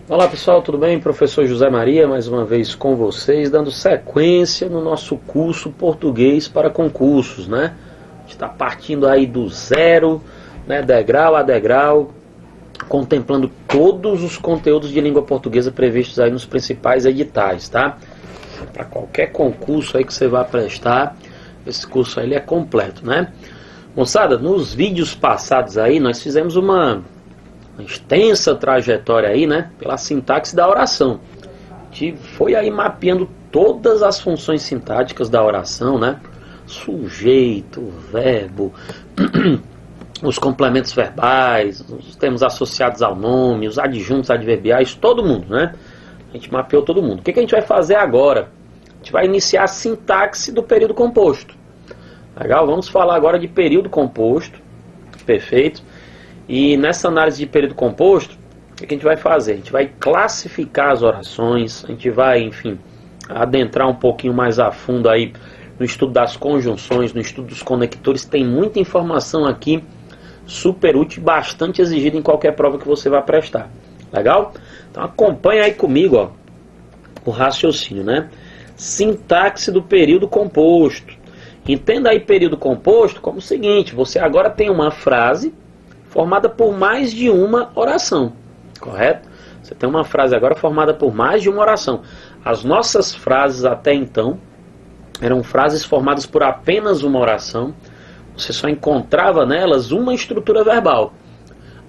Olá pessoal, tudo bem? Professor José Maria, mais uma vez com vocês, dando sequência no nosso curso Português para Concursos, né? A gente está partindo aí do zero, né, degrau a degrau, contemplando todos os conteúdos de língua portuguesa previstos aí nos principais editais, tá? Para qualquer concurso aí que você vá prestar, esse curso aí ele é completo, né? Moçada, nos vídeos passados aí nós fizemos uma extensa trajetória aí, né, pela sintaxe da oração. A gente foi aí mapeando todas as funções sintáticas da oração, né? Sujeito, verbo, os complementos verbais, os termos associados ao nome, os adjuntos adverbiais, todo mundo, né? A gente mapeou todo mundo. O que a gente vai fazer agora? A gente vai iniciar a sintaxe do período composto. Legal? Vamos falar agora de período composto. Perfeito. E nessa análise de período composto, o que a gente vai fazer? A gente vai classificar as orações, a gente vai, enfim, adentrar um pouquinho mais a fundo aí no estudo das conjunções, no estudo dos conectores. Tem muita informação aqui, super útil e bastante exigida em qualquer prova que você vai prestar. Legal? Então acompanha aí comigo, ó, o raciocínio, né? Sintaxe do período composto. Entenda aí período composto como o seguinte: você agora tem uma frase formada por mais de uma oração, correto? Você tem uma frase agora formada por mais de uma oração. As nossas frases até então eram frases formadas por apenas uma oração. Você só encontrava nelas uma estrutura verbal.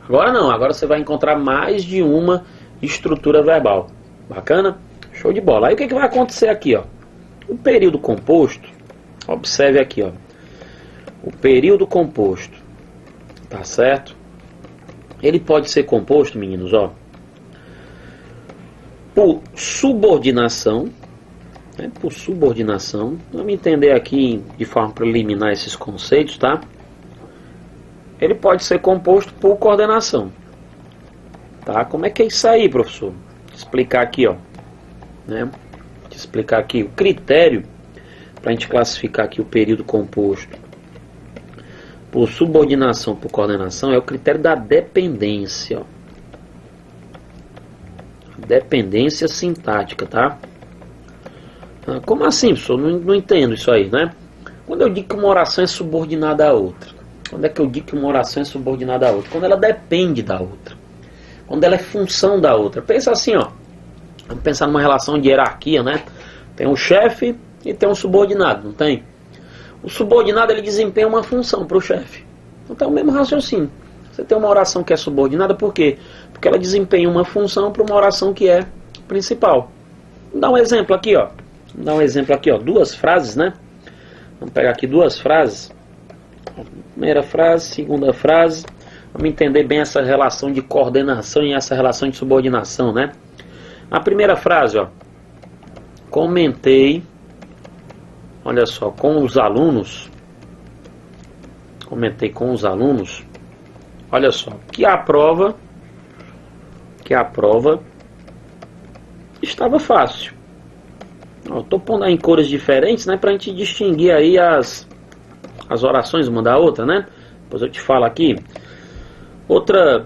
Agora não, agora você vai encontrar mais de uma estrutura verbal. Bacana? Show de bola. Aí o que vai acontecer aqui, ó? O período composto, observe aqui, ó. O período composto, tá certo? Ele pode ser composto, meninos, ó, por subordinação, né? Por subordinação. Vamos entender aqui de forma preliminar esses conceitos, tá? Ele pode ser composto por coordenação, tá? Como é que é isso aí, professor? Vou te explicar aqui, ó, né? Vou te explicar aqui o critério para a gente classificar aqui o período composto por subordinação, por coordenação, é o critério da dependência. Ó. Dependência sintática, tá? Como assim, professor? Não entendo isso aí, né? Quando eu digo que uma oração é subordinada à outra. Quando é que eu digo que uma oração é subordinada à outra? Quando ela depende da outra. Quando ela é função da outra. Pensa assim, ó. Vamos pensar numa relação de hierarquia, né? Tem um chefe e tem um subordinado, não tem? O subordinado, ele desempenha uma função para o chefe. Então é o mesmo raciocínio. Você tem uma oração que é subordinada, por quê? Porque ela desempenha uma função para uma oração que é principal. Vamos dar um exemplo aqui, ó. Vamos dar um exemplo aqui, ó. Duas frases, né? Vamos pegar aqui duas frases. Primeira frase, segunda frase. Vamos entender bem essa relação de coordenação e essa relação de subordinação, né? A primeira frase, ó. Comentei, olha só, com os alunos, comentei com os alunos, olha só, que a prova estava fácil. Estou pondo em cores diferentes, né, para a gente distinguir aí as orações uma da outra, né? Depois eu te falo aqui. Outra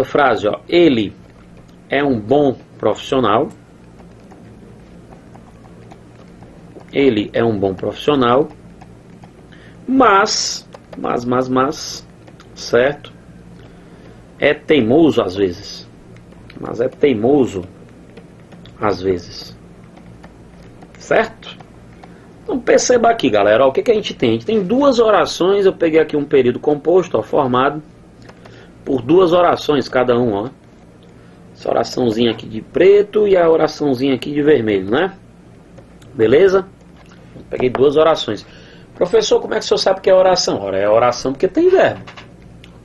frase, ó, ele é um bom profissional. Ele é um bom profissional, mas, certo? É teimoso às vezes. Mas é teimoso às vezes. Certo? Então perceba aqui, galera, ó, o que a gente tem? A gente tem duas orações. Eu peguei aqui um período composto, ó, formado por duas orações cada um, ó. Essa oraçãozinha aqui de preto e a oraçãozinha aqui de vermelho, né? Beleza? Peguei duas orações. Professor, como é que o senhor sabe que é oração? Ora, é oração porque tem verbo.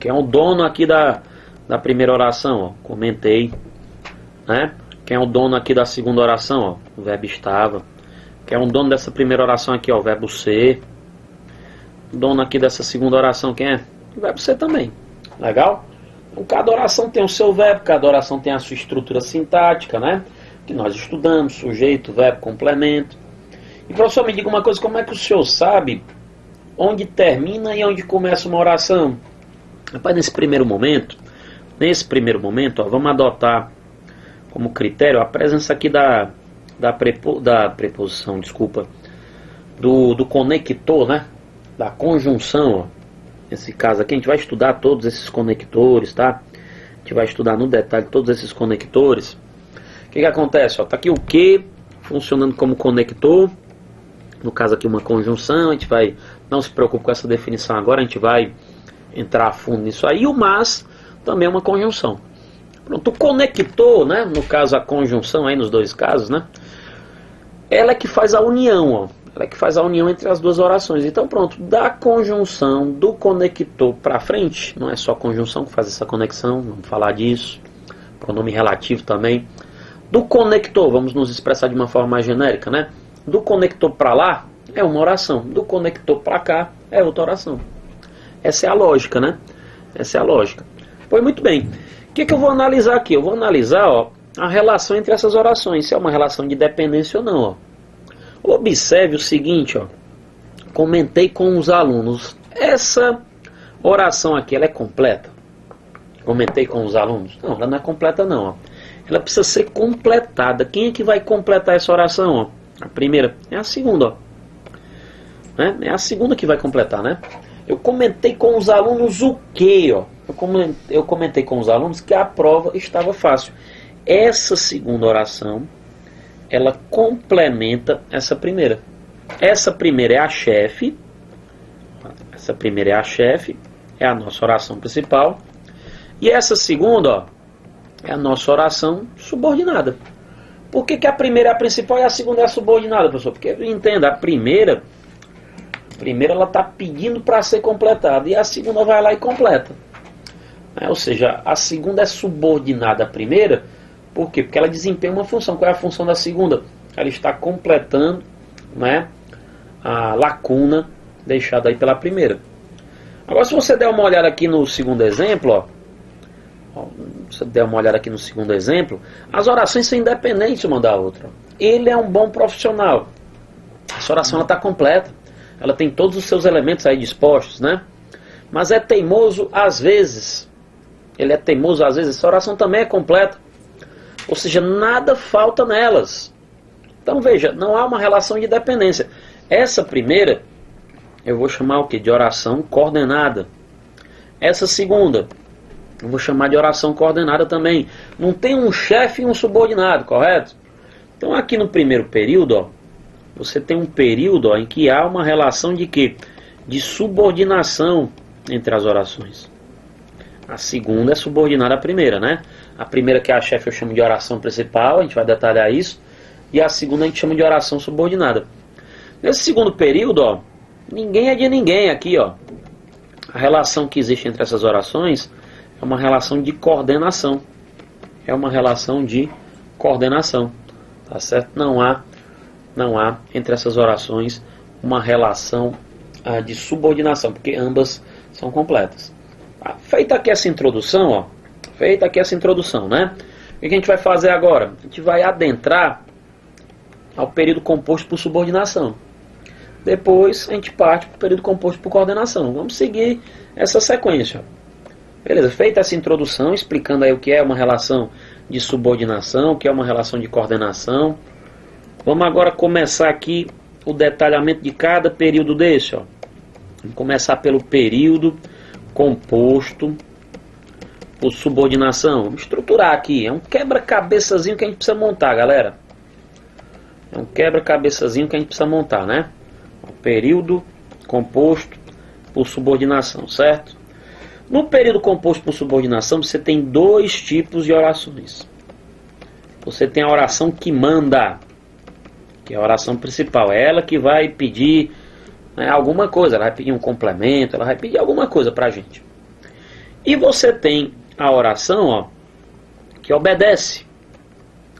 Quem é o dono aqui da primeira oração? Ó, comentei. Né? Quem é o dono aqui da segunda oração? Ó, o verbo estava. Quem é o dono dessa primeira oração aqui? Ó, o verbo ser. O dono aqui dessa segunda oração, quem é? O verbo ser também. Legal? Então, cada oração tem o seu verbo, cada oração tem a sua estrutura sintática, né? Que nós estudamos, sujeito, verbo, complemento. E professor, me diga uma coisa, como é que o senhor sabe onde termina e onde começa uma oração? Rapaz, nesse primeiro momento, ó, vamos adotar como critério a presença aqui da preposição, desculpa, do conector, né? Da conjunção, ó. Nesse caso aqui a gente vai estudar todos esses conectores, tá? A gente vai estudar no detalhe todos esses conectores. O que acontece? Ó, tá aqui o que funcionando como conector. No caso aqui uma conjunção, a gente vai, não se preocupe com essa definição agora, a gente vai entrar a fundo nisso aí. E o mas também é uma conjunção. Pronto, o conector, né, no caso a conjunção aí nos dois casos, né, ela é que faz a união, ó, ela é que faz a união entre as duas orações. Então pronto, da conjunção do conector para frente, não é só a conjunção que faz essa conexão, vamos falar disso, pronome relativo também. Do conector, vamos nos expressar de uma forma mais genérica, né? Do conector para lá é uma oração, do conector para cá é outra oração. Essa é a lógica, né? Essa é a lógica. Pois muito bem, o que eu vou analisar aqui? Eu vou analisar, ó, a relação entre essas orações, se é uma relação de dependência ou não, ó. Observe o seguinte, ó. Comentei com os alunos. Essa oração aqui, ela é completa? Comentei com os alunos? Não, ela não é completa não, ó. Ela precisa ser completada. Quem é que vai completar essa oração, ó? A primeira é a segunda, ó. Né? É a segunda que vai completar, né? Eu comentei com os alunos o quê, ó? Eu comentei com os alunos que a prova estava fácil. Essa segunda oração, ela complementa essa primeira. Essa primeira é a chefe. Essa primeira é a chefe. É a nossa oração principal. E essa segunda, ó, é a nossa oração subordinada. Por que a primeira é a principal e a segunda é a subordinada, professor? Porque, entenda, a primeira ela está pedindo para ser completada. E a segunda vai lá e completa. Ou seja, a segunda é subordinada à primeira. Por quê? Porque ela desempenha uma função. Qual é a função da segunda? Ela está completando, né, a lacuna deixada aí pela primeira. Agora, se você der uma olhada aqui no segundo exemplo, ó, se você der uma olhada aqui no segundo exemplo, as orações são independentes uma da outra. Ele é um bom profissional. Essa oração está completa. Ela tem todos os seus elementos aí dispostos, né? Mas é teimoso às vezes. Ele é teimoso às vezes. Essa oração também é completa. Ou seja, nada falta nelas. Então veja, não há uma relação de dependência. Essa primeira, eu vou chamar o quê? De oração coordenada. Essa segunda, eu vou chamar de oração coordenada também. Não tem um chefe e um subordinado, correto? Então aqui no primeiro período, ó, você tem um período, ó, em que há uma relação de quê? De subordinação entre as orações. A segunda é subordinada à primeira, né? A primeira, que é a chefe, eu chamo de oração principal, a gente vai detalhar isso. E a segunda a gente chama de oração subordinada. Nesse segundo período, ó, ninguém é de ninguém aqui, ó. A relação que existe entre essas orações é uma relação de coordenação. É uma relação de coordenação. Tá certo? Não há entre essas orações uma relação de subordinação, porque ambas são completas. Feita aqui essa introdução, ó. Feita aqui essa introdução, né? O que a gente vai fazer agora? A gente vai adentrar ao período composto por subordinação. Depois a gente parte para o período composto por coordenação. Vamos seguir essa sequência. Beleza, feita essa introdução, explicando aí o que é uma relação de subordinação, o que é uma relação de coordenação. Vamos agora começar aqui o detalhamento de cada período desse, ó. Vamos começar pelo período composto por subordinação. Vamos estruturar aqui. É um quebra-cabeçazinho que a gente precisa montar, galera. É um quebra-cabeçazinho que a gente precisa montar, né? O período composto por subordinação, certo? No período composto por subordinação, você tem dois tipos de orações. Você tem a oração que manda, que é a oração principal. É ela que vai pedir, né, alguma coisa. Ela vai pedir um complemento, ela vai pedir alguma coisa pra gente. E você tem a oração, ó, que obedece.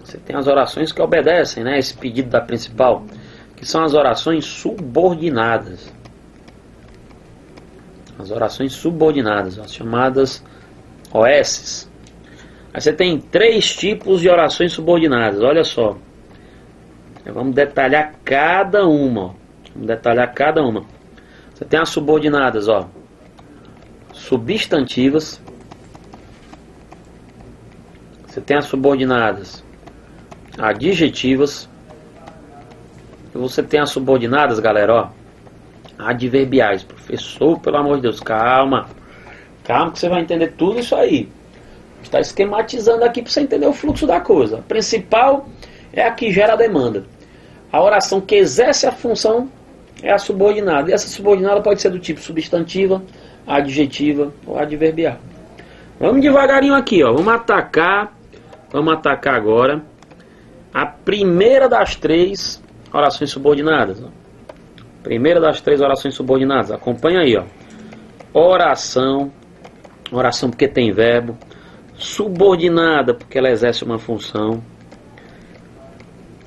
Você tem as orações que obedecem, né, esse pedido da principal, que são as orações subordinadas. As orações subordinadas, as chamadas OSs. Aí você tem três tipos de orações subordinadas, olha só. Vamos detalhar cada uma, ó. Vamos detalhar cada uma. Você tem as subordinadas, ó, substantivas. Você tem as subordinadas adjetivas. E você tem as subordinadas, galera, ó, adverbiais. Professor, pelo amor de Deus, calma. Calma que você vai entender tudo isso aí. Está esquematizando aqui para você entender o fluxo da coisa. A principal é a que gera a demanda. A oração que exerce a função é a subordinada. E essa subordinada pode ser do tipo substantiva, adjetiva ou adverbial. Vamos devagarinho aqui, ó. Vamos atacar agora a primeira das 3 orações subordinadas. Primeira das 3 orações subordinadas. Acompanha aí, ó. Oração porque tem verbo. Subordinada porque ela exerce uma função.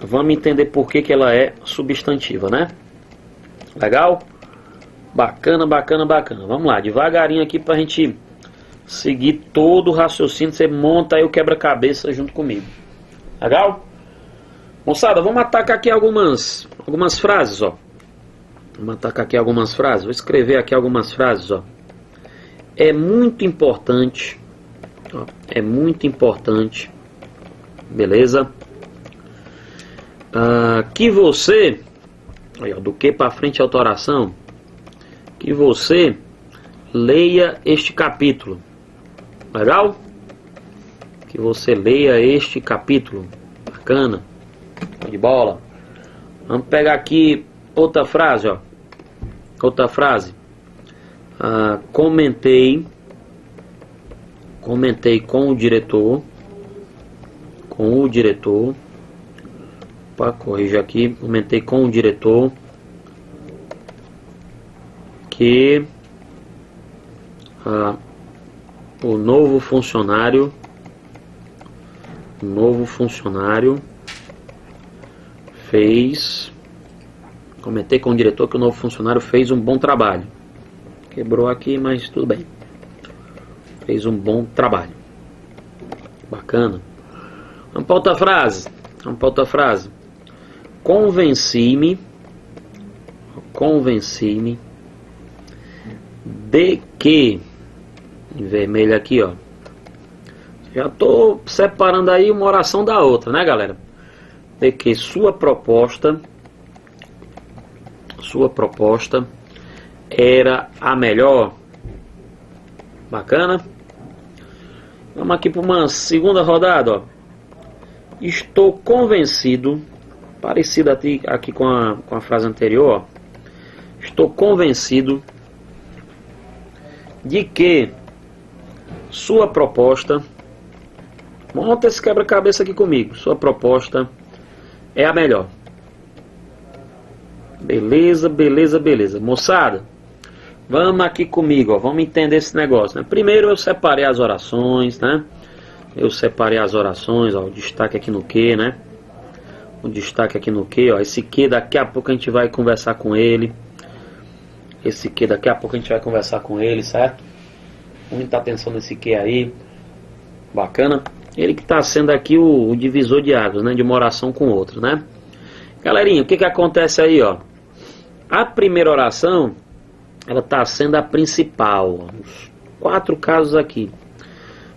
Vamos entender por que ela é substantiva, né? Legal? Bacana. Vamos lá, devagarinho aqui pra gente seguir todo o raciocínio. Você monta aí o quebra-cabeça junto comigo. Legal? Moçada, vamos atacar aqui algumas frases, ó. Vamos atacar aqui algumas frases. Vou escrever aqui algumas frases, ó. É muito importante, ó, beleza? Que você, aí, ó, do que para frente a oração, que você leia este capítulo. Legal? Que você leia este capítulo. Bacana. De bola. Vamos pegar aqui outra frase, ó. Outra frase. Comentei com o diretor. Opa, corrija aqui. Comentei com o diretor que o novo funcionário fez. Comentei com o diretor que o novo funcionário fez um bom trabalho. Quebrou aqui, mas tudo bem. Fez um bom trabalho. Bacana. Vamos para outra frase. Convenci-me de que, em vermelho aqui, ó. Já estou separando aí uma oração da outra, né, galera? De que sua proposta era a melhor. Bacana. Vamos aqui para uma segunda rodada, ó. Estou convencido, parecido aqui com a frase anterior, ó. Estou convencido de que sua proposta, monta esse quebra-cabeça aqui comigo, sua proposta é a melhor. Beleza. Moçada, vamos aqui comigo, ó, vamos entender esse negócio, né? Primeiro eu separei as orações, né? Ó, o destaque aqui no que, né? Ó, esse que daqui a pouco a gente vai conversar com ele. Certo? Muita atenção nesse que aí. Bacana. Ele que está sendo aqui o divisor de águas, né? De uma oração com outra, né? Galerinha, o que acontece aí, ó? A primeira oração, ela está sendo a principal, ó. Os 4 casos aqui.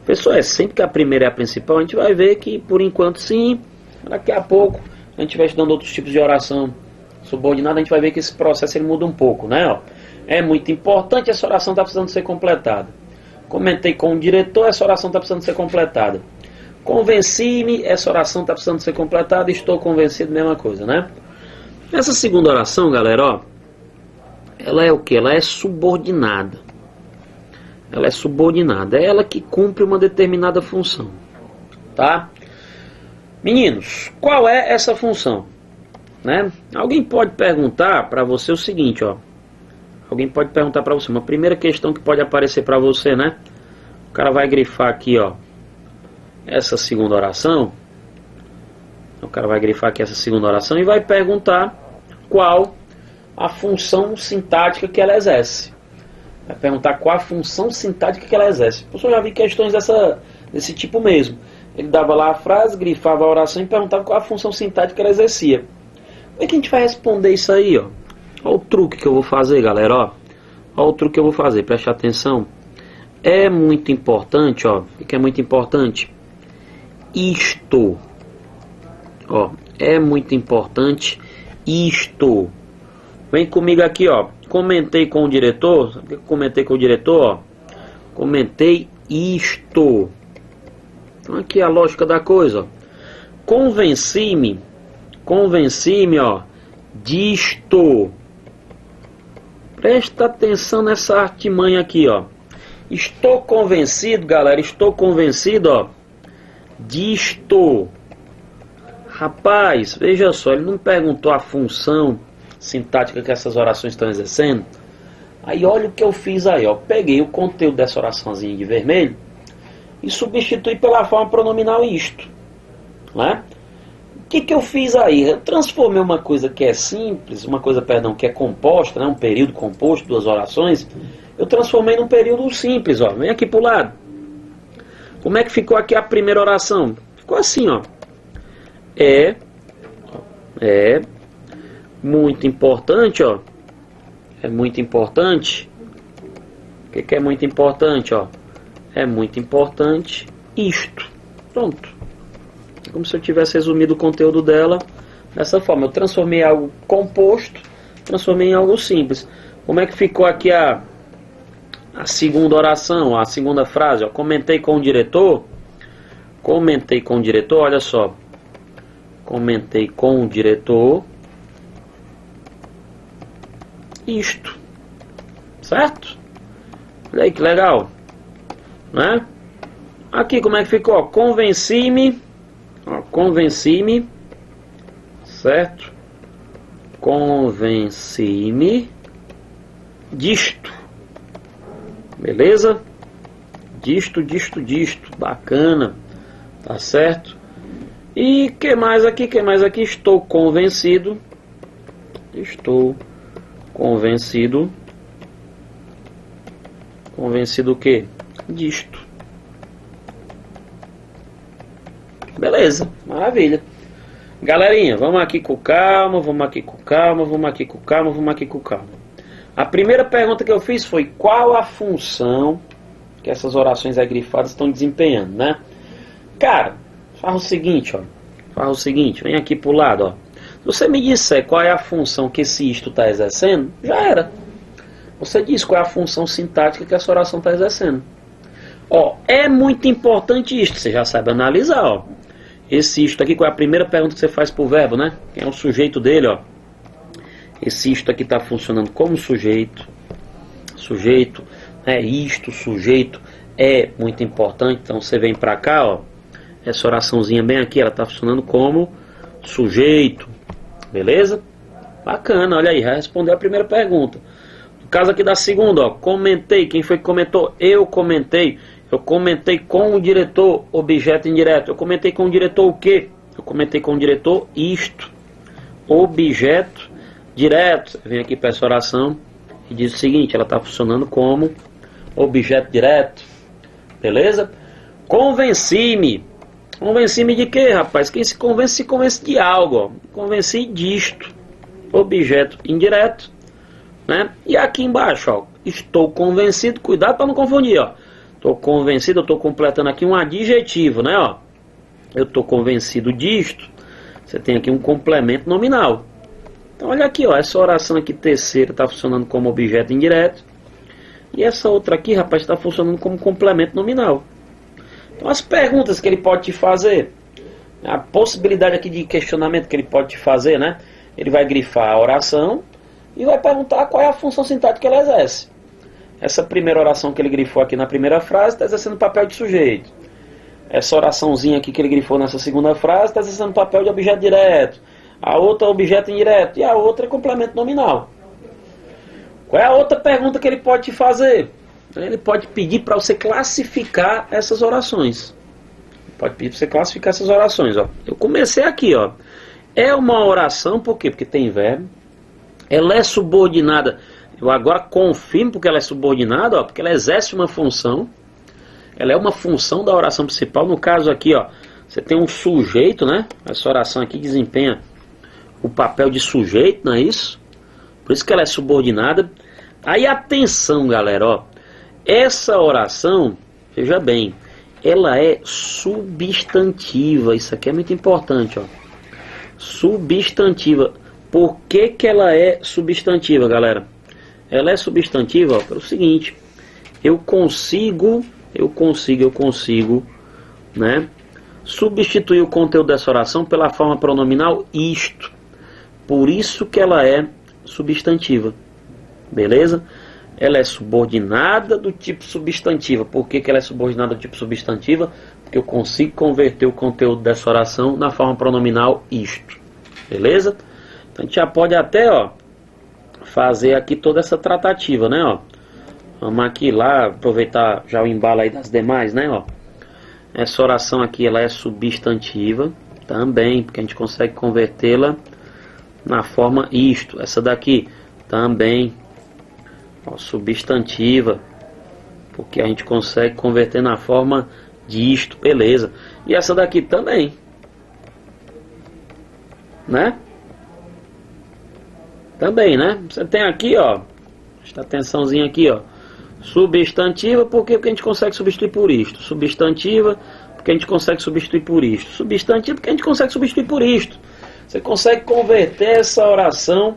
Pessoal, sempre que a primeira é a principal, a gente vai ver que por enquanto sim. Daqui a pouco a gente vai estudando outros tipos de oração subordinada, a gente vai ver que esse processo ele muda um pouco, né? Ó, é muito importante, essa oração está precisando ser completada. Comentei com o diretor, essa oração está precisando ser completada. Convenci-me, essa oração está precisando ser completada. Estou convencido, mesma coisa, né? Essa segunda oração, galera, ó, ela é o que? Ela é subordinada. É ela que cumpre uma determinada função, tá? Meninos, qual é essa função? Né? Alguém pode perguntar para você o seguinte, ó. Uma primeira questão que pode aparecer para você, né? O cara vai grifar aqui, ó, essa segunda oração. E vai perguntar qual a função sintática que ela exerce. Vai perguntar qual a função sintática que ela exerce. Eu já vi questões desse tipo mesmo. Ele dava lá a frase, grifava a oração e perguntava qual a função sintática que ela exercia. Como é que a gente vai responder isso aí, ó? Olha o truque que eu vou fazer, galera, ó. Preste atenção. É muito importante, ó. O que é muito importante? isto. Ó, é muito importante isto. Vem comigo aqui, ó. Comentei com o diretor. Sabe o que eu comentei com o diretor? Ó? Comentei isto. Então aqui é a lógica da coisa, ó. Convenci-me, ó, disto. Presta atenção nessa artimanha aqui, ó. Estou convencido, galera, estou convencido, ó, disto. Rapaz, veja só, ele não perguntou a função sintática que essas orações estão exercendo. Aí olha o que eu fiz aí, ó. Peguei o conteúdo dessa oraçãozinha de vermelho e substituí pela forma pronominal isto, né? O que eu fiz aí? Eu transformei uma coisa que é simples, uma coisa, perdão, que é composta, né? Um período composto, duas orações. Eu transformei num período simples, ó. Vem aqui pro lado. Como é que ficou aqui a primeira oração? Ficou assim, ó. É muito importante, ó. É muito importante. O que é muito importante, ó? É muito importante isto. Pronto. É como se eu tivesse resumido o conteúdo dela dessa forma. Eu transformei algo composto, transformei em algo simples. Como é que ficou aqui a segunda oração, a segunda frase, ó? Comentei com o diretor. Comentei com o diretor, olha só. Comentei com o diretor isto. Certo? Olha aí que legal, né? Aqui como é que ficou? Convenci-me, convenci-me, certo? Convenci-me disto. Beleza? Disto, bacana, tá certo? E que mais aqui? Estou convencido. Estou convencido. Convencido o quê? Disto. Beleza, maravilha. Galerinha, vamos aqui com calma, vamos aqui com calma. A primeira pergunta que eu fiz foi: qual a função que essas orações aí grifadas estão desempenhando, né? Cara, faz o seguinte, ó. Vem aqui pro lado, ó. Se você me disser qual é a função que esse isto está exercendo, já era. Você diz qual é a função sintática que essa oração está exercendo. Ó, é muito importante isto. Você já sabe analisar, ó. Esse isto aqui, qual é a primeira pergunta que você faz pro verbo, né? Quem é o sujeito dele, ó. Esse isto aqui está funcionando como sujeito. Sujeito, é isto, sujeito é muito importante. Então você vem pra cá, ó. Essa oraçãozinha bem aqui, ela está funcionando como sujeito. Beleza? Bacana, olha aí, já respondeu a primeira pergunta. No caso aqui da segunda, ó, comentei. Quem foi que comentou? Eu comentei. Eu comentei com o diretor, objeto indireto. Eu comentei com o diretor o quê? Eu comentei com o diretor isto. Objeto direto. Você vem aqui para essa oração e diz o seguinte: ela está funcionando como objeto direto. Beleza? Convenci-me. Convenci-me de quê, rapaz? Quem se convence de algo, ó. Convenci disto. Objeto indireto, né? E aqui embaixo, ó, estou convencido. Cuidado para não confundir, ó. Estou convencido, eu estou completando aqui um adjetivo, né, ó. Eu estou convencido disto. Você tem aqui um complemento nominal. Então olha aqui, ó, essa oração aqui terceira está funcionando como objeto indireto. E essa outra aqui, rapaz, está funcionando como complemento nominal. Então as perguntas que ele pode te fazer, a possibilidade aqui de questionamento que ele pode te fazer, né? Ele vai grifar a oração e vai perguntar qual é a função sintática que ela exerce. Essa primeira oração que ele grifou aqui na primeira frase está exercendo o papel de sujeito. Essa oraçãozinha aqui que ele grifou nessa segunda frase está exercendo o papel de objeto direto. A outra é objeto indireto e a outra é complemento nominal. Qual é a outra pergunta que ele pode te fazer? Ele pode pedir para você classificar essas orações. Pode pedir para você classificar essas orações, ó. Eu comecei aqui, ó. É uma oração, por quê? Porque tem verbo. Ela é subordinada. Eu agora confirmo porque ela é subordinada, ó, porque ela exerce uma função. Ela é uma função da oração principal. No caso aqui, ó, você tem um sujeito, né? Essa oração aqui desempenha o papel de sujeito, não é isso? Por isso que ela é subordinada. Aí atenção, galera, ó. Essa oração, veja bem, ela é substantiva. Isso aqui é muito importante, ó. Substantiva. Por que que ela é substantiva, galera? Ela é substantiva, ó, pelo seguinte: eu consigo, né, substituir o conteúdo dessa oração pela forma pronominal isto. Por isso que ela é substantiva. Beleza? Ela é subordinada do tipo substantiva. Por que que ela é subordinada do tipo substantiva? Porque eu consigo converter o conteúdo dessa oração na forma pronominal isto. Beleza? Então a gente já pode até, ó, fazer aqui toda essa tratativa, né, ó. Vamos aqui lá, aproveitar já o embalo aí das demais, né, ó. Essa oração aqui, ela é substantiva também, porque a gente consegue convertê-la na forma isto. Essa daqui também, ó, substantiva, porque a gente consegue converter na forma de isto, beleza. E essa daqui também, né? Também, né? Você tem aqui, ó, presta atençãozinha aqui, ó. Substantiva, por quê? Porque a gente consegue substituir por isto. Substantiva, porque a gente consegue substituir por isto. Substantiva, porque a gente consegue substituir por isto. Você consegue converter essa oração,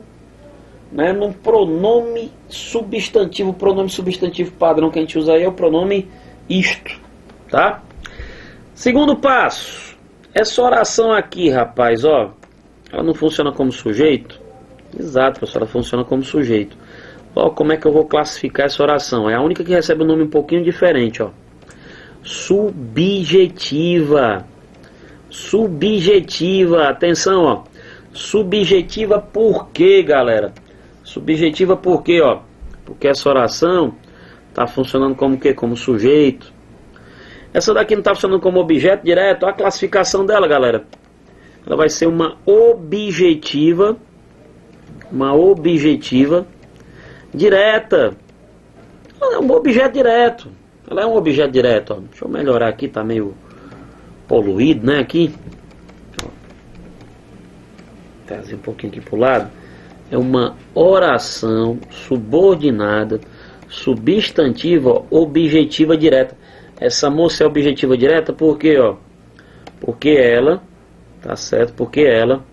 né, num pronome substantivo. O pronome substantivo padrão que a gente usa aí é o pronome isto, tá? Segundo passo. Essa oração aqui, rapaz, ó, ela não funciona como sujeito? Exato, professor, ela funciona como sujeito. Ó, como é que eu vou classificar essa oração? É a única que recebe um nome um pouquinho diferente, ó. Subjetiva. Subjetiva, atenção, ó. Subjetiva por quê, galera? Subjetiva por quê, ó? Porque essa oração tá funcionando como quê? Como sujeito. Essa daqui não tá funcionando como objeto direto. Ó, a classificação dela, galera. Ela vai ser uma objetiva. Uma objetiva direta. Ela é um objeto direto. Ela é um objeto direto, ó. Deixa eu melhorar aqui, tá meio poluído, né, aqui. Ó. Trazer um pouquinho aqui pro lado. É uma oração subordinada, substantiva, ó, objetiva direta. Essa moça é objetiva direta por quê, ó? Porque ela, tá certo? Porque ela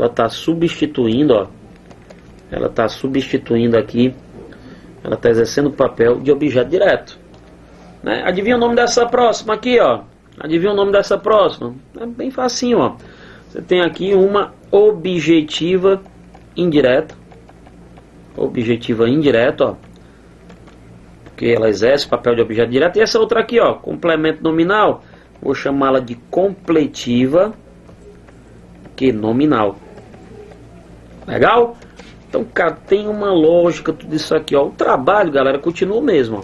tá substituindo, ó. Ela está substituindo aqui, ela está exercendo o papel de objeto direto, né? Adivinha o nome dessa próxima aqui, ó. Adivinha o nome dessa próxima? É bem facinho, ó. Você tem aqui uma objetiva indireta. Objetiva indireta, ó. Porque ela exerce o papel de objeto direto. E essa outra aqui, ó, complemento nominal. Vou chamá-la de completiva, que nominal. Legal? Então, cara, tem uma lógica tudo isso aqui, ó. O trabalho, galera, continua o mesmo, ó.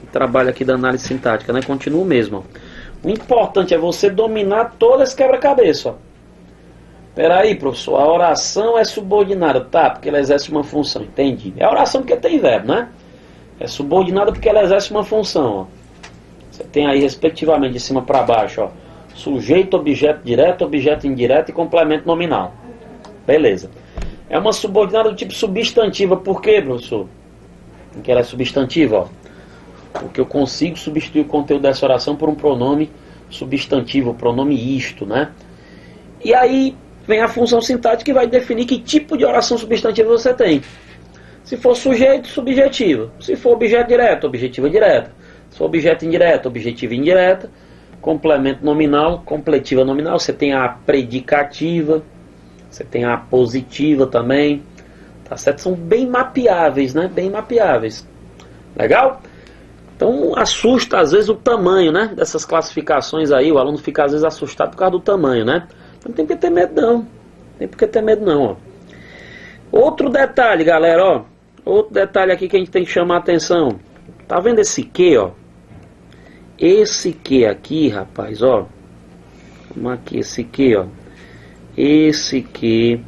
O trabalho aqui da análise sintática, né? Continua o mesmo, ó. O importante é você dominar todo esse quebra-cabeça, ó. Peraí, professor, a oração é subordinada, tá? Porque ela exerce uma função, entendi. É a oração porque tem verbo, né? É subordinada porque ela exerce uma função, ó. Você tem aí, respectivamente, de cima para baixo, ó. Sujeito, objeto direto, objeto indireto e complemento nominal. Beleza. É uma subordinada do tipo substantiva. Por quê, professor? Porque ela é substantiva, ó. Porque eu consigo substituir o conteúdo dessa oração por um pronome substantivo, o pronome isto, né? E aí vem a função sintática que vai definir que tipo de oração substantiva você tem. Se for sujeito, subjetiva. Se for objeto direto, objetiva direta. Se for objeto indireto, objetiva indireta. Complemento nominal, completiva nominal. Você tem a predicativa. Você tem a positiva também, tá certo? São bem mapeáveis, né? Bem mapeáveis. Legal? Então assusta às vezes o tamanho, né? Dessas classificações aí, o aluno fica às vezes assustado por causa do tamanho, né? Não tem por que ter medo não. Não tem por que ter medo não, ó. Outro detalhe, galera, ó. Outro detalhe aqui que a gente tem que chamar a atenção. Tá vendo esse que, ó? Esse que aqui, rapaz, ó. Vamos aqui, esse que, ó. Esse que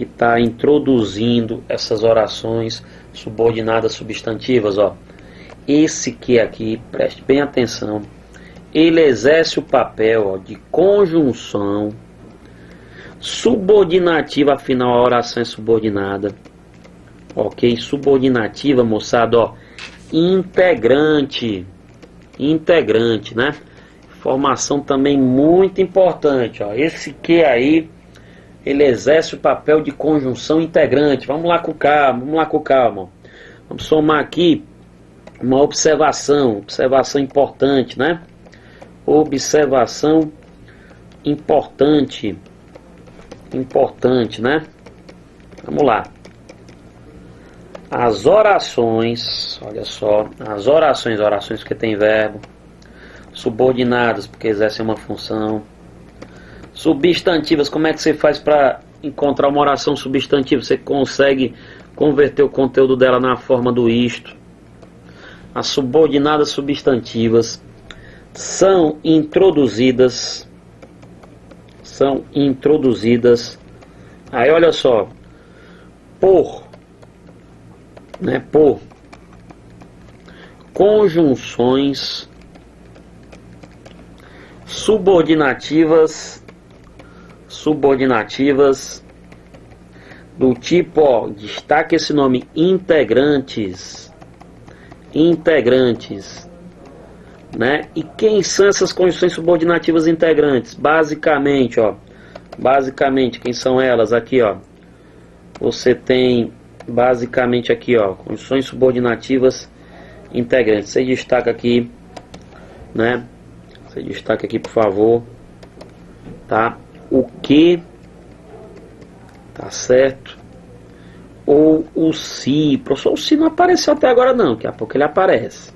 está introduzindo essas orações subordinadas substantivas, ó. Esse que aqui, preste bem atenção, ele exerce o papel, ó, de conjunção subordinativa, afinal a oração é subordinada, ok? Subordinativa, moçada, ó, integrante, né? Informação também muito importante, ó. Esse que aí, ele exerce o papel de conjunção integrante. Vamos lá com calma, vamos lá com calma. Vamos somar aqui uma observação importante, né? Observação importante, né? Vamos lá. As orações, olha só, as orações que tem verbo, subordinadas porque exercem uma função, substantivas, como é que você faz para encontrar uma oração substantiva? Você consegue converter o conteúdo dela na forma do isto. As subordinadas substantivas são introduzidas. Aí olha só, por conjunções subordinativas do tipo, ó, destaque esse nome, integrantes, né? E quem são essas conjunções subordinativas integrantes? Basicamente, quem são elas? Aqui, ó, você tem basicamente aqui, ó, conjunções subordinativas integrantes. Você destaca aqui, né? Você destaca aqui, por favor, tá? O que, tá certo? Ou o se. Professor, o se não apareceu até agora não, daqui a pouco ele aparece.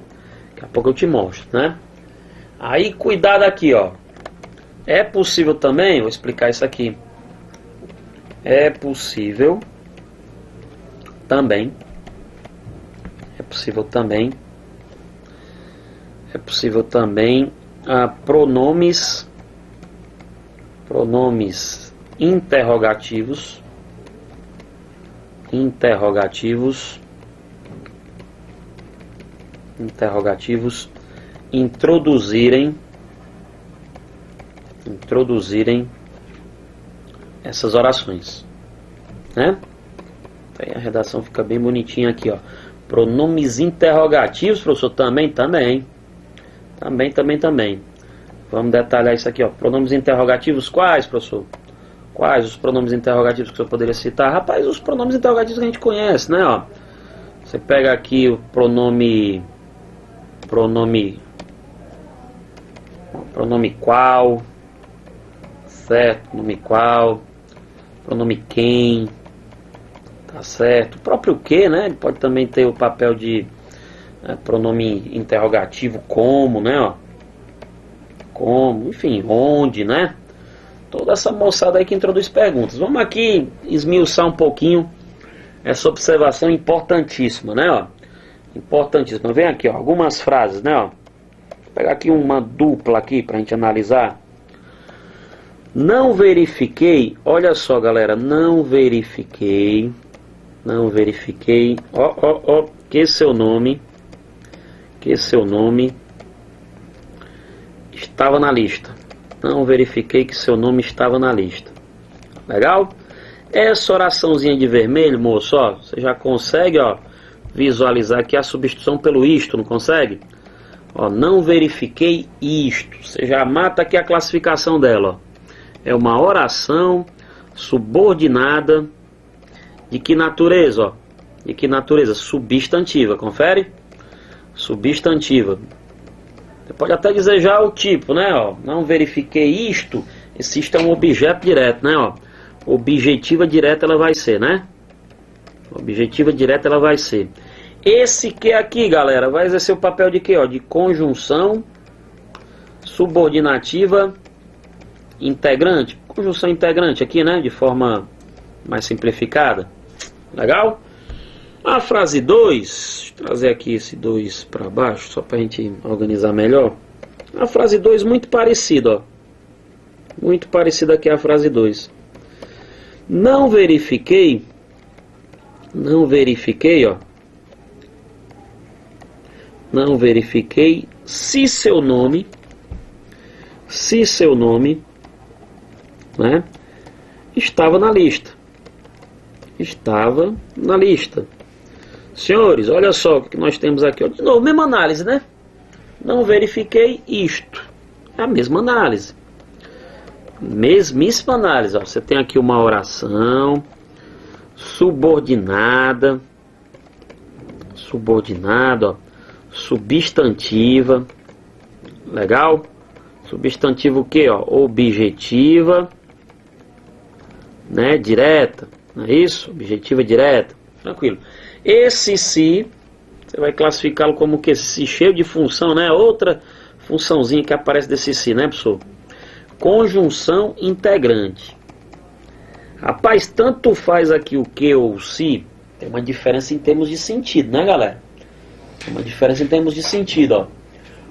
Daqui a pouco eu te mostro, né? Aí, cuidado aqui, ó. É possível também, vou explicar isso aqui. É possível também pronomes interrogativos introduzirem essas orações, né? Aí a redação fica bem bonitinha aqui, ó. Pronomes interrogativos, professor, também. Vamos detalhar isso aqui, ó. Pronomes interrogativos, quais, professor? Quais os pronomes interrogativos que o senhor poderia citar? Rapaz, os pronomes interrogativos que a gente conhece, né, ó. Você pega aqui o pronome qual, certo? Pronome qual, pronome quem, tá certo? O próprio que, né? Ele pode também ter o papel de pronome interrogativo, como, né, ó. Como, enfim, onde, né? Toda essa moçada aí que introduz perguntas. Vamos aqui esmiuçar um pouquinho essa observação importantíssima, né, ó. Importantíssima. Vem aqui, ó, algumas frases, né, ó. Vou pegar aqui uma dupla aqui pra gente analisar. Não verifiquei, olha só, galera, não verifiquei, ó, que seu nome estava na lista. Não verifiquei que seu nome estava na lista. Legal? Essa oraçãozinha de vermelho, moço, ó, você já consegue, ó, visualizar aqui a substituição pelo isto, não consegue? Ó, não verifiquei isto. Você já mata aqui a classificação dela, ó. É uma oração subordinada de que natureza, ó? De que natureza? Substantiva, confere? Substantiva. Você pode até dizer já o tipo, né, ó? Não verifiquei isto. Esse isto é um objeto direto, né, ó? Objetiva direta ela vai ser, né? Objetiva direta ela vai ser. Esse que aqui, galera, vai exercer o papel de quê, ó? De conjunção subordinativa integrante. Conjunção integrante aqui, né? De forma mais simplificada. Legal? A frase 2, trazer aqui esse 2 para baixo, só para a gente organizar melhor. A frase 2 muito parecida, ó. Muito parecida aqui a frase 2. Não verifiquei, ó. Não verifiquei se seu nome, né, estava na lista. Estava na lista. Senhores, olha só o que nós temos aqui, ó. De novo, mesma análise, né? Não verifiquei isto. É a mesma análise. Mesmíssima análise. Ó. Você tem aqui uma oração subordinada. Subordinada, ó. Substantiva. Legal? Substantivo o que? Objetiva, né? Direta. Não é isso? Objetiva direta. Tranquilo. Esse se, você vai classificá-lo como que se cheio de função, né? Outra funçãozinha que aparece desse se, né, professor? Conjunção integrante. Rapaz, tanto faz aqui o que ou o se, tem uma diferença em termos de sentido, né, galera? Tem uma diferença em termos de sentido, ó.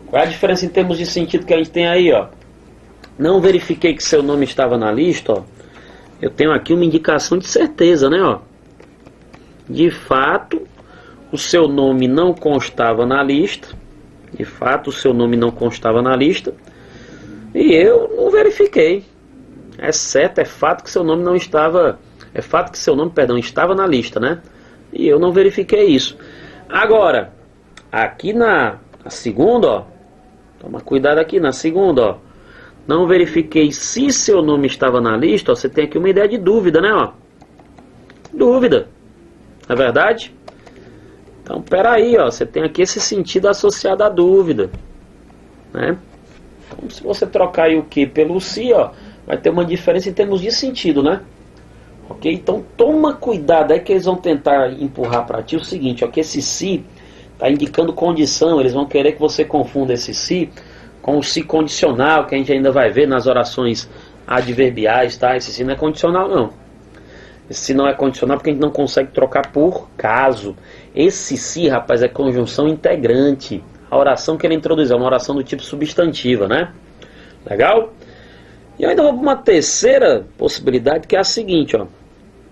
Qual é a diferença em termos de sentido que a gente tem aí, ó? Não verifiquei que seu nome estava na lista, ó. Eu tenho aqui uma indicação de certeza, né, ó. De fato, o seu nome não constava na lista. De fato, o seu nome não constava na lista. E eu não verifiquei. É certo, é fato que seu nome não estava... É fato que seu nome, perdão, estava na lista, né? E eu não verifiquei isso. Agora, aqui na segunda, ó. Toma cuidado aqui, na segunda, ó. Não verifiquei se seu nome estava na lista, ó. Você tem aqui uma ideia de dúvida, né, ó. Dúvida. Não é verdade? Então, peraí, ó. Você tem aqui esse sentido associado à dúvida, né? Então, se você trocar aí o que pelo se, ó, vai ter uma diferença em termos de sentido, né? Ok? Então, toma cuidado aí que eles vão tentar empurrar para ti o seguinte, ó. Que esse se está indicando condição. Eles vão querer que você confunda esse se com o se condicional, que a gente ainda vai ver nas orações adverbiais, tá? Esse se não é condicional, não. Esse se não é condicional porque a gente não consegue trocar por caso. Esse se, rapaz, é conjunção integrante. A oração que ele introduz é uma oração do tipo substantiva, né? Legal? E eu ainda vou para uma terceira possibilidade, que é a seguinte, ó.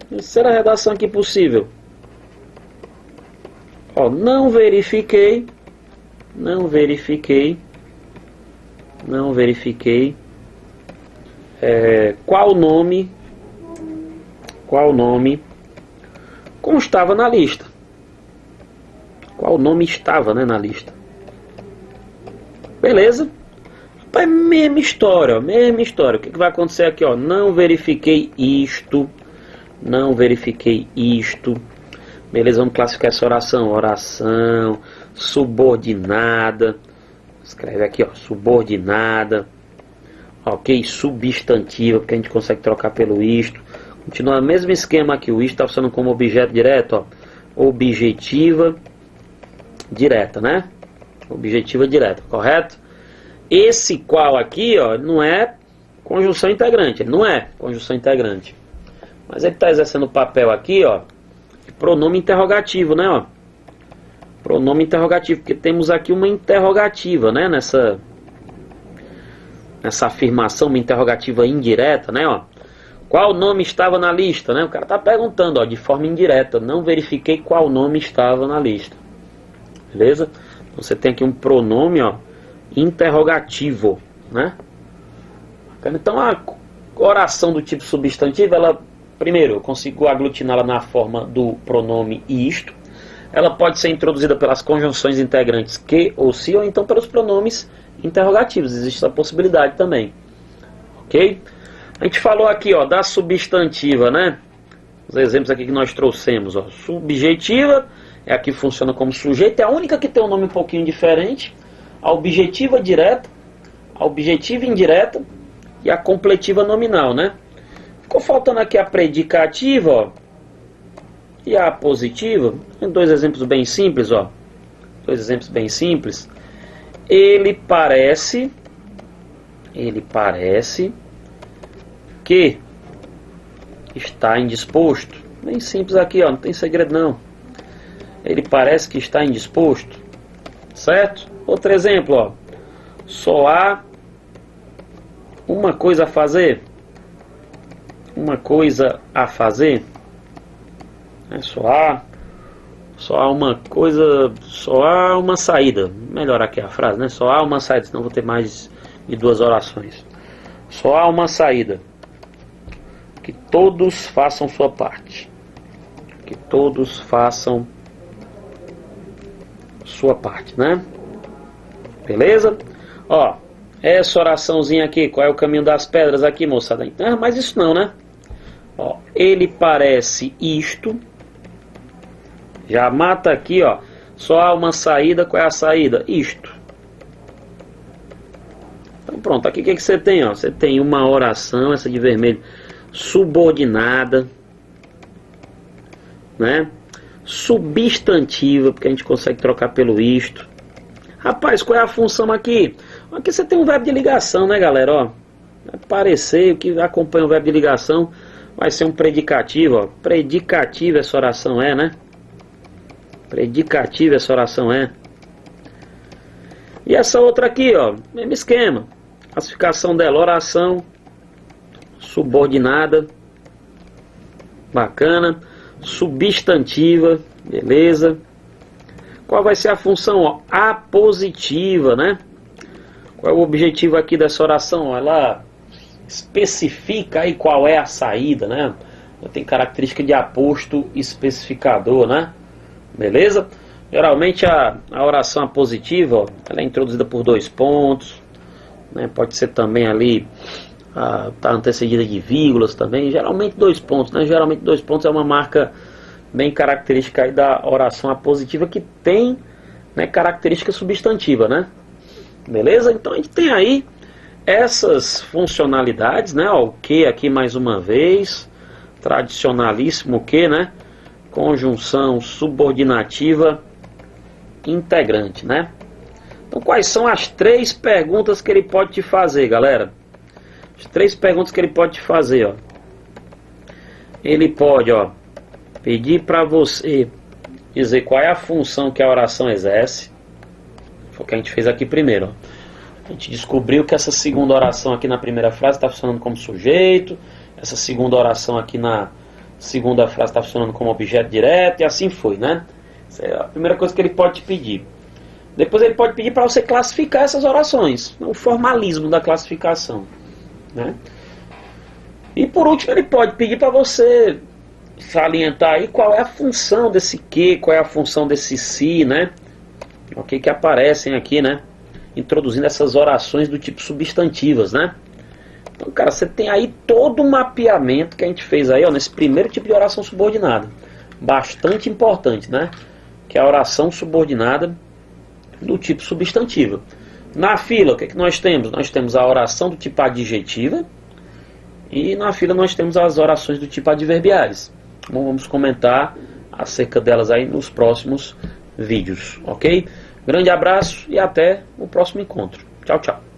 Terceira redação aqui possível. Ó, não verifiquei qual nome constava na lista. Qual nome estava, né, na lista. Beleza? É mesma história, ó, mesma história. O que vai acontecer aqui, ó? Não verifiquei isto. Beleza, vamos classificar essa oração. Oração subordinada. Escreve aqui, ó, subordinada. Ok, substantiva, porque a gente consegue trocar pelo isto. Continua o mesmo esquema aqui. O isto está funcionando como objeto direto, ó. Objetiva direta, né? Objetiva direta, correto? Esse qual aqui, ó, não é conjunção integrante. Ele não é conjunção integrante. Mas ele está exercendo o papel aqui, ó, de pronome interrogativo, né, ó? Pronome interrogativo, porque temos aqui uma interrogativa, né, nessa afirmação, uma interrogativa indireta, né, ó. Qual nome estava na lista, né? O cara está perguntando, ó, de forma indireta. Não verifiquei qual nome estava na lista. Beleza? Então você tem aqui um pronome, ó, interrogativo, né? Então a oração do tipo substantivo, ela, primeiro, eu consigo aglutiná-la na forma do pronome isto. Ela pode ser introduzida pelas conjunções integrantes que ou se, ou então pelos pronomes interrogativos. Existe essa possibilidade também. Ok? A gente falou aqui, ó, da substantiva, né? Os exemplos aqui que nós trouxemos, ó. Subjetiva é a que funciona como sujeito, é a única que tem um nome um pouquinho diferente. A objetiva direta, a objetiva indireta e a completiva nominal, né? Ficou faltando aqui a predicativa, ó, e a positiva. Tem dois exemplos bem simples, ó. Dois exemplos bem simples. Ele parece que está indisposto. Bem simples aqui, ó, não tem segredo não. Ele parece que está indisposto, certo? Outro exemplo, ó. Só há uma coisa a fazer. Uma coisa a fazer. Só há uma coisa, só há uma saída. Melhor aqui a frase, né? Só há uma saída, senão vou ter mais de duas orações. Só há uma saída. Que todos façam sua parte. Que todos façam sua parte, né? Beleza? Ó, Essa oraçãozinha aqui, qual é o caminho das pedras aqui, moçada? Ah, mas isso não, né? Ó, ele parece isto. Já mata aqui, ó. Só há uma saída, qual é a saída? Isto. Então pronto, aqui o que você tem, ó? Você tem uma oração, essa de vermelho, subordinada, né? Substantiva, porque a gente consegue trocar pelo isto. Rapaz, qual é a função aqui? Aqui você tem um verbo de ligação, né, galera? Ó, vai parecer, o que acompanha o verbo de ligação vai ser um predicativo, ó. Predicativo essa oração é, né? Predicativo essa oração é. E essa outra aqui, ó, mesmo esquema. Classificação dela, oração subordinada, bacana. Substantiva, beleza. Qual vai ser a função? Ó, apositiva, né? Qual é o objetivo aqui dessa oração? Ela especifica aí qual é a saída, né? Tem característica de aposto especificador, né? Beleza? Geralmente a oração apositiva, ó, ela é introduzida por 2 pontos, né? Pode ser também ali, tá antecedida de vírgulas também. Geralmente 2 pontos, né? Geralmente 2 pontos é uma marca bem característica aí da oração apositiva, que tem, né, característica substantiva, né? Beleza? Então a gente tem aí essas funcionalidades, né? Ó, o que aqui mais uma vez, tradicionalíssimo o que, né? Conjunção subordinativa integrante, né? Então quais são as 3 perguntas que ele pode te fazer, galera? As 3 perguntas que ele pode te fazer, ó. Ele pode, ó, pedir para você dizer qual é a função que a oração exerce. Foi o que a gente fez aqui primeiro, ó. A gente descobriu que essa segunda oração aqui na primeira frase está funcionando como sujeito, essa segunda oração aqui na segunda frase está funcionando como objeto direto, e assim foi, né? Essa é a primeira coisa que ele pode te pedir. Depois ele pode pedir para você classificar essas orações, o formalismo da classificação, né? E por último ele pode pedir para você salientar aí qual é a função desse que, qual é a função desse se, né? O que aparecem aqui, né? Introduzindo essas orações do tipo substantivas, né? Então, cara, você tem aí todo um mapeamento que a gente fez aí, ó, nesse primeiro tipo de oração subordinada. Bastante importante, né? Que é a oração subordinada do tipo substantiva. Na fila, o que nós temos? Nós temos a oração do tipo adjetiva. E na fila nós temos as orações do tipo adverbiais. Então, vamos comentar acerca delas aí nos próximos vídeos, ok? Grande abraço e até o próximo encontro. Tchau, tchau.